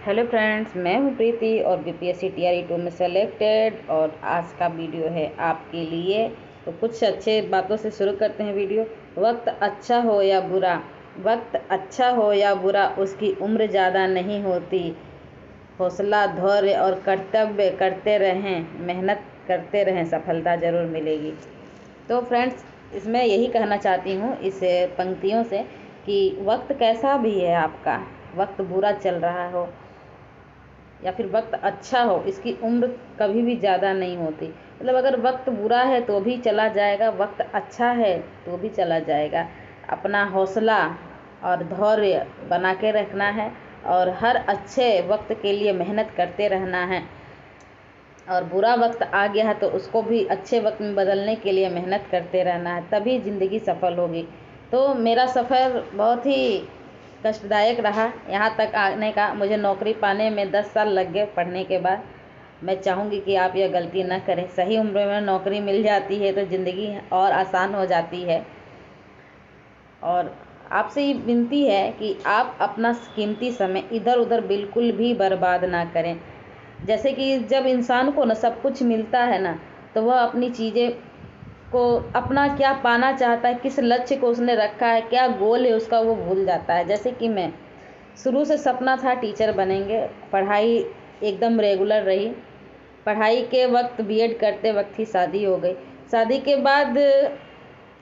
Hello friends, मैं हूं प्रीति और बीपीएससी टीआरई 2 में सेलेक्टेड। और आज का वीडियो है आपके लिए। तो कुछ अच्छे बातों से शुरू करते हैं वीडियो। वक्त अच्छा हो या बुरा, वक्त अच्छा हो या बुरा, उसकी उम्र ज़्यादा नहीं होती। हौसला, धैर्य और कर्तव्य करते रहें, मेहनत करते रहें, सफलता ज़रूर मिलेगी। तो फ्रेंड्स, इसमें यही कहना चाहती हूँ इस पंक्तियों से कि वक्त कैसा भी है आपका, वक्त बुरा चल रहा हो या फिर वक्त अच्छा हो, इसकी उम्र कभी भी ज़्यादा नहीं होती। मतलब अगर वक्त बुरा है तो भी चला जाएगा, वक्त अच्छा है तो भी चला जाएगा। अपना हौसला और धैर्य बना के रखना है और हर अच्छे वक्त के लिए मेहनत करते रहना है। और बुरा वक्त आ गया है तो उसको भी अच्छे वक्त में बदलने के लिए मेहनत करते रहना है, तभी ज़िंदगी सफल होगी। तो मेरा सफ़र बहुत ही कष्टदायक रहा यहाँ तक आने का। मुझे नौकरी पाने में 10 साल लग गए पढ़ने के बाद। मैं चाहूँगी कि आप यह गलती न करें। सही उम्र में नौकरी मिल जाती है तो ज़िंदगी और आसान हो जाती है। और आपसे ये विनती है कि आप अपना कीमती समय इधर उधर बिल्कुल भी बर्बाद ना करें। जैसे कि जब इंसान को ना सब कुछ मिलता है ना, तो वह अपनी चीज़ें को, अपना क्या पाना चाहता है, किस लक्ष्य को उसने रखा है, क्या गोल है उसका, वो भूल जाता है। जैसे कि मैं शुरू से सपना था टीचर बनेंगे, पढ़ाई एकदम रेगुलर रही। पढ़ाई के वक्त बीएड करते वक्त ही शादी हो गई। शादी के बाद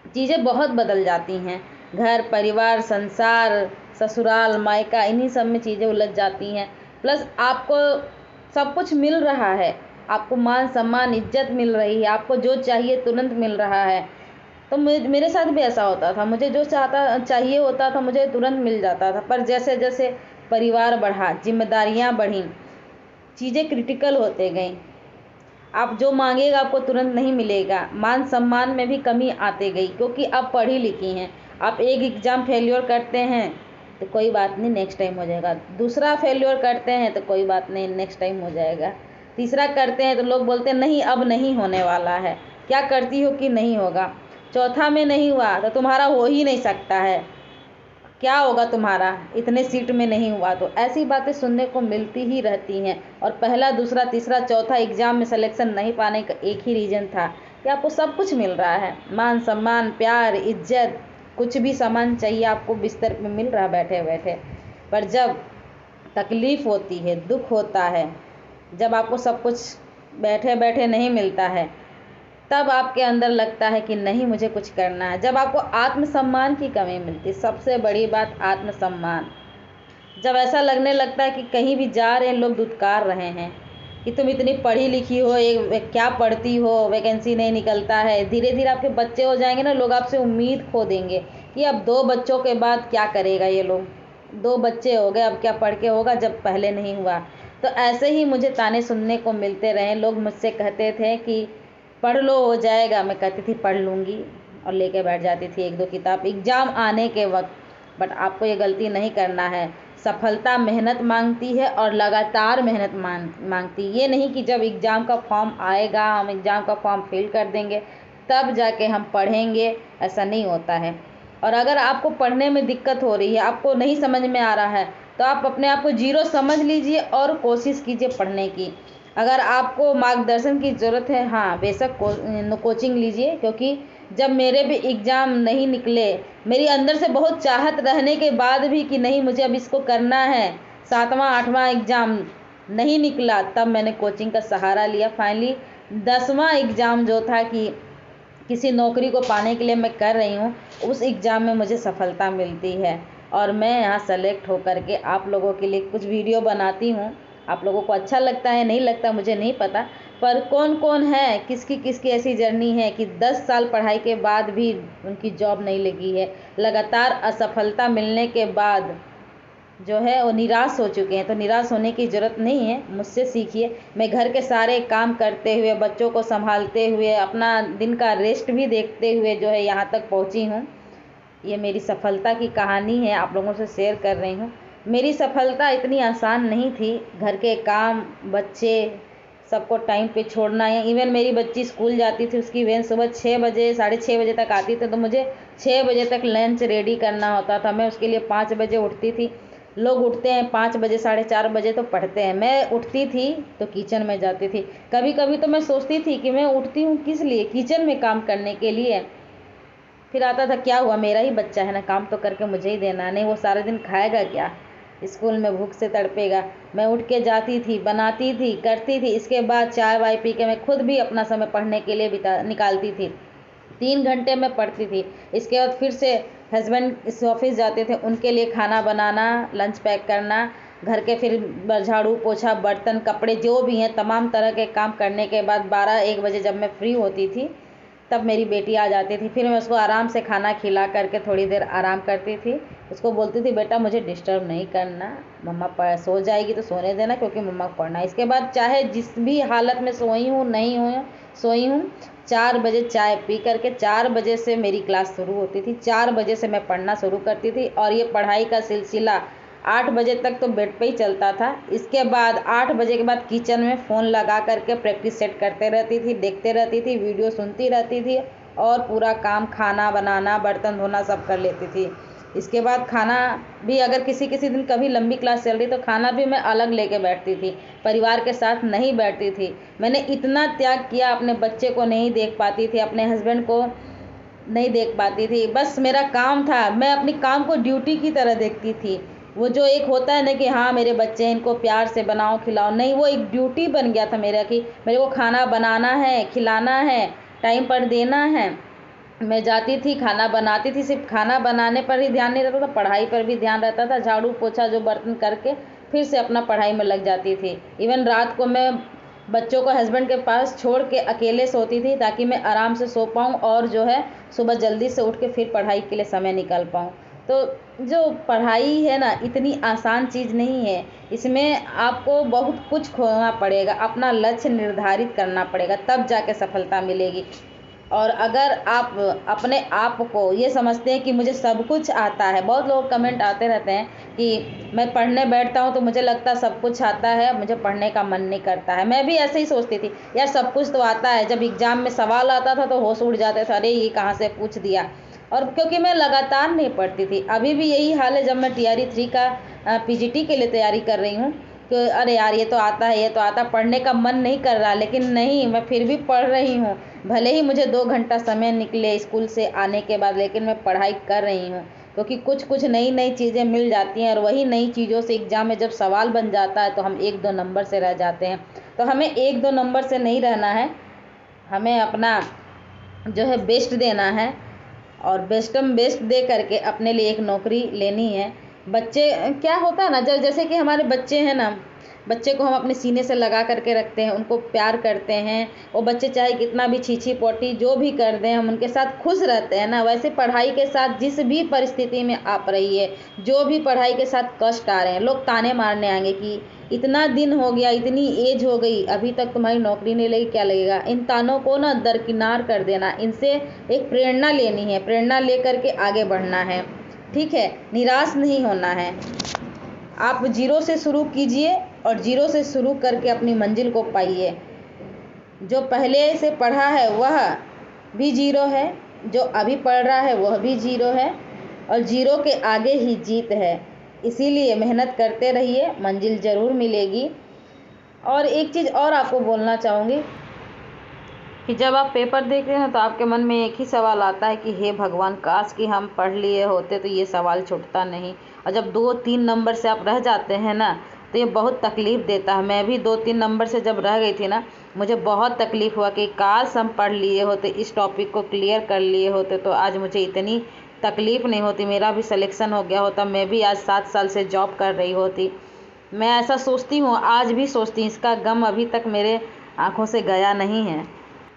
चीज़ें बहुत बदल जाती हैं। घर परिवार, संसार, ससुराल, मायका, इन्हीं सब में चीज़ें उलझ जाती हैं। प्लस आपको सब कुछ मिल रहा है, आपको मान सम्मान इज्जत मिल रही है, आपको जो चाहिए तुरंत मिल रहा है। तो मेरे साथ भी ऐसा होता था, मुझे जो चाहिए होता था मुझे तुरंत मिल जाता था। पर जैसे जैसे परिवार बढ़ा, जिम्मेदारियां बढ़ी, चीज़ें क्रिटिकल होते गई। आप जो मांगेगा आपको तुरंत नहीं मिलेगा। मान सम्मान में भी कमी आते गई, क्योंकि आप पढ़ी लिखी हैं। आप एक एग्ज़ाम फेल्योर करते हैं तो कोई बात नहीं, नेक्स्ट टाइम हो जाएगा। दूसरा फेल्योर करते हैं तो कोई बात नहीं, नेक्स्ट टाइम हो जाएगा। तीसरा करते हैं तो लोग बोलते हैं नहीं, अब नहीं होने वाला है, क्या करती हो कि नहीं होगा। चौथा में नहीं हुआ तो तुम्हारा हो ही नहीं सकता है, क्या होगा तुम्हारा, इतने सीट में नहीं हुआ। तो ऐसी बातें सुनने को मिलती ही रहती हैं। और पहला, दूसरा, तीसरा, चौथा एग्ज़ाम में सिलेक्शन नहीं पाने का एक ही रीज़न था कि आपको सब कुछ मिल रहा है, मान सम्मान, प्यार, इज्जत, कुछ भी सामान चाहिए आपको बिस्तर पे मिल रहा बैठे बैठे। पर जब तकलीफ़ होती है, दुख होता है, जब आपको सब कुछ बैठे बैठे नहीं मिलता है, तब आपके अंदर लगता है कि नहीं, मुझे कुछ करना है। जब आपको आत्मसम्मान की कमी मिलती, सबसे बड़ी बात आत्मसम्मान, जब ऐसा लगने लगता है कि कहीं भी जा रहे हैं लोग दुत्कार रहे हैं कि तुम इतनी पढ़ी लिखी हो, क्या पढ़ती हो, वैकेंसी नहीं निकलता है। धीरे धीरे आपके बच्चे हो जाएंगे ना, लोग आपसे उम्मीद खो देंगे कि अब 2 बच्चों के बाद क्या करेगा ये लोग, 2 बच्चे हो गए, अब क्या पढ़ के होगा जब पहले नहीं हुआ। तो ऐसे ही मुझे ताने सुनने को मिलते रहे। लोग मुझसे कहते थे कि पढ़ लो, हो जाएगा। मैं कहती थी पढ़ लूँगी और लेके बैठ जाती थी 1-2 किताब एग्ज़ाम आने के वक्त। बट आपको ये गलती नहीं करना है। सफलता मेहनत मांगती है और लगातार मेहनत मांगती। ये नहीं कि जब एग्ज़ाम का फॉर्म आएगा हम एग्ज़ाम का फॉर्म फिल कर देंगे तब जाके हम पढ़ेंगे, ऐसा नहीं होता है। और अगर आपको पढ़ने में दिक्कत हो रही है, आपको नहीं समझ में आ रहा है, तो आप अपने आप को जीरो समझ लीजिए और कोशिश कीजिए पढ़ने की। अगर आपको मार्गदर्शन की ज़रूरत है, हाँ बेशक कोचिंग लीजिए। क्योंकि जब मेरे भी एग्ज़ाम नहीं निकले, मेरी अंदर से बहुत चाहत रहने के बाद भी कि नहीं मुझे अब इसको करना है, 7वां 8वां एग्ज़ाम नहीं निकला, तब मैंने कोचिंग का सहारा लिया। फाइनली 10वां एग्ज़ाम जो था कि किसी नौकरी को पाने के लिए मैं कर रही हूँ, उस एग्ज़ाम में मुझे सफलता मिलती है। और मैं यहाँ सेलेक्ट होकर के आप लोगों के लिए कुछ वीडियो बनाती हूँ। आप लोगों को अच्छा लगता है नहीं लगता मुझे नहीं पता, पर कौन कौन है, किसकी किसकी ऐसी जर्नी है कि 10 साल पढ़ाई के बाद भी उनकी जॉब नहीं लगी है, लगातार असफलता मिलने के बाद जो है वो निराश हो चुके हैं। तो निराश होने की ज़रूरत नहीं है, मुझसे सीखिए। मैं घर के सारे काम करते हुए, बच्चों को संभालते हुए, अपना दिन का रेस्ट भी देखते हुए जो है यहाँ तक पहुँची हूँ। ये मेरी सफलता की कहानी है, आप लोगों से शेयर कर रही हूँ। मेरी सफलता इतनी आसान नहीं थी। घर के काम, बच्चे, सबको टाइम पे छोड़ना है। इवन मेरी बच्ची स्कूल जाती थी, उसकी वैन सुबह 6 बजे 6:30 बजे तक आती थी, तो मुझे 6 बजे तक लंच रेडी करना होता था। मैं उसके लिए 5 बजे उठती थी। लोग उठते हैं 5 बजे 4:30 बजे तो पढ़ते हैं, मैं उठती थी तो किचन में जाती थी। कभी कभी तो मैं सोचती थी कि मैं उठती हूँ किस लिए, किचन में काम करने के लिए। फिर आता था क्या हुआ, मेरा ही बच्चा है ना, काम तो करके मुझे ही देना, नहीं वो सारे दिन खाएगा क्या, स्कूल में भूख से तड़पेगा। मैं उठ के जाती थी, बनाती थी, करती थी। इसके बाद चाय वाय पी के मैं खुद भी अपना समय पढ़ने के लिए निकालती थी। 3 घंटे मैं पढ़ती थी। इसके बाद फिर से हस्बैंड इस ऑफिस जाते थे, उनके लिए खाना बनाना, लंच पैक करना, घर के फिर झाड़ू पोछा बर्तन कपड़े जो भी हैं तमाम तरह के काम करने के बाद 12-1 बजे जब मैं फ्री होती थी तब मेरी बेटी आ जाती थी। फिर मैं उसको आराम से खाना खिला करके थोड़ी देर आराम करती थी। उसको बोलती थी बेटा मुझे डिस्टर्ब नहीं करना, मम्मा सो जाएगी तो सोने देना क्योंकि मम्मा को पढ़ना है। इसके बाद चाहे जिस भी हालत में सोई हूँ नहीं हूँ, सोई हूँ, 4 बजे चाय पी करके 4 बजे से मेरी क्लास शुरू होती थी। 4 बजे से मैं पढ़ना शुरू करती थी और ये पढ़ाई का सिलसिला 8 बजे तक तो बेड पे ही चलता था। इसके बाद 8 बजे के बाद किचन में फ़ोन लगा करके प्रैक्टिस सेट करते रहती थी, देखते रहती थी, वीडियो सुनती रहती थी और पूरा काम खाना बनाना बर्तन धोना सब कर लेती थी। इसके बाद खाना भी अगर किसी किसी दिन कभी लंबी क्लास चल रही तो खाना भी मैं अलग लेके बैठती थी, परिवार के साथ नहीं बैठती थी। मैंने इतना त्याग किया, अपने बच्चे को नहीं देख पाती थी, अपने हस्बैंड को नहीं देख पाती थी, बस मेरा काम था, मैं अपनी काम को ड्यूटी की तरह देखती थी। वो जो एक होता है ना कि हाँ मेरे बच्चे हैं इनको प्यार से बनाओ खिलाओ, नहीं वो एक ड्यूटी बन गया था मेरा कि मेरे को खाना बनाना है, खिलाना है, टाइम पर देना है। मैं जाती थी खाना बनाती थी, सिर्फ खाना बनाने पर ही ध्यान नहीं रहता था, पढ़ाई पर भी ध्यान रहता था। झाड़ू पोछा जो बर्तन करके फिर से अपना पढ़ाई में लग जाती थी। इवन रात को मैं बच्चों को हस्बैंड के पास छोड़ के अकेले सोती थी ताकि मैं आराम से सो पाऊँ और जो है सुबह जल्दी से उठ के फिर पढ़ाई के लिए समय निकाल पाऊँ। तो जो पढ़ाई है ना इतनी आसान चीज़ नहीं है, इसमें आपको बहुत कुछ खोना पड़ेगा, अपना लक्ष्य निर्धारित करना पड़ेगा तब जाके सफलता मिलेगी। और अगर आप अपने आप को ये समझते हैं कि मुझे सब कुछ आता है, बहुत लोग कमेंट आते रहते हैं कि मैं पढ़ने बैठता हूँ तो मुझे लगता है सब कुछ आता है, मुझे पढ़ने का मन नहीं करता है। मैं भी ऐसे ही सोचती थी यार सब कुछ तो आता है, जब एग्ज़ाम में सवाल आता था तो होश उड़ जाते थे, अरे ये कहाँ से पूछ दिया। और क्योंकि मैं लगातार नहीं पढ़ती थी, अभी भी यही हाल है। जब मैं TRE 3 का PGT के लिए तैयारी कर रही हूँ कि अरे यार ये तो आता है, ये तो आता, पढ़ने का मन नहीं कर रहा, लेकिन नहीं मैं फिर भी पढ़ रही हूँ। भले ही मुझे 2 घंटा समय निकले स्कूल से आने के बाद, लेकिन मैं पढ़ाई कर रही हूँ क्योंकि कुछ कुछ नई नई चीज़ें मिल जाती हैं और वही नई चीज़ों से एग्ज़ाम में जब सवाल बन जाता है तो हम 1-2 नंबर से रह जाते हैं। तो हमें 1-2 नंबर से नहीं रहना है, हमें अपना जो है बेस्ट देना है और बेस्टम बेस्ट दे करके अपने लिए एक नौकरी लेनी है। बच्चे क्या होता है ना, जब जैसे कि हमारे बच्चे हैं ना, बच्चे को हम अपने सीने से लगा करके रखते हैं, उनको प्यार करते हैं, वो बच्चे चाहे कितना भी छीछी पोटी जो भी कर दें हम उनके साथ खुश रहते हैं ना। वैसे पढ़ाई के साथ जिस भी परिस्थिति में आप रहिए, जो भी पढ़ाई के साथ कष्ट आ रहे हैं, लोग ताने मारने आएंगे कि इतना दिन हो गया, इतनी एज हो गई, अभी तक तुम्हारी नौकरी नहीं लगी, क्या लगेगा। इन तानों को ना दरकिनार कर देना, इनसे एक प्रेरणा लेनी है, प्रेरणा ले करके आगे बढ़ना है, ठीक है, निराश नहीं होना है। आप 0 से शुरू कीजिए और 0 से शुरू करके अपनी मंजिल को पाइए। जो पहले से पढ़ा है वह भी 0 है, जो अभी पढ़ रहा है वह भी 0 है और 0 के आगे ही जीत है। इसीलिए मेहनत करते रहिए, मंजिल ज़रूर मिलेगी। और एक चीज़ और आपको बोलना चाहूँगी कि जब आप पेपर देख रहे हैं तो आपके मन में एक ही सवाल आता है कि हे भगवान काश कि हम पढ़ लिए होते तो ये सवाल छूटता नहीं। और जब 2-3 नंबर से आप रह जाते हैं ना तो ये बहुत तकलीफ़ देता है। मैं भी 2-3 नंबर से जब रह गई थी ना, मुझे बहुत तकलीफ़ हुआ कि काश हम पढ़ लिए होते, इस टॉपिक को क्लियर कर लिए होते तो आज मुझे इतनी तकलीफ़ नहीं होती, मेरा भी सिलेक्शन हो गया होता, मैं भी आज 7 साल से जॉब कर रही होती। मैं ऐसा सोचती हूँ, आज भी सोचती हूँ, इसका गम अभी तक मेरे आँखों से गया नहीं है।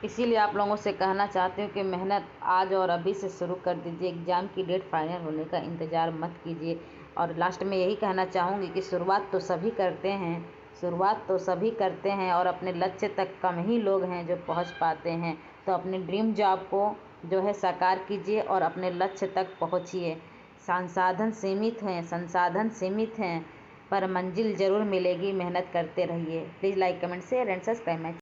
इसीलिए आप लोगों से कहना चाहती हूँ कि मेहनत आज और अभी से शुरू कर दीजिए, एग्ज़ाम की डेट फाइनल होने का इंतज़ार मत कीजिए। और लास्ट में यही कहना चाहूँगी कि शुरुआत तो सभी करते हैं, शुरुआत तो सभी करते हैं और अपने लक्ष्य तक कम ही लोग हैं जो पहुँच पाते हैं। तो अपने ड्रीम जॉब को जो है साकार कीजिए और अपने लक्ष्य तक पहुँचिए। संसाधन सीमित हैं पर मंजिल ज़रूर मिलेगी, मेहनत करते रहिए। Please like comment share and subscribe my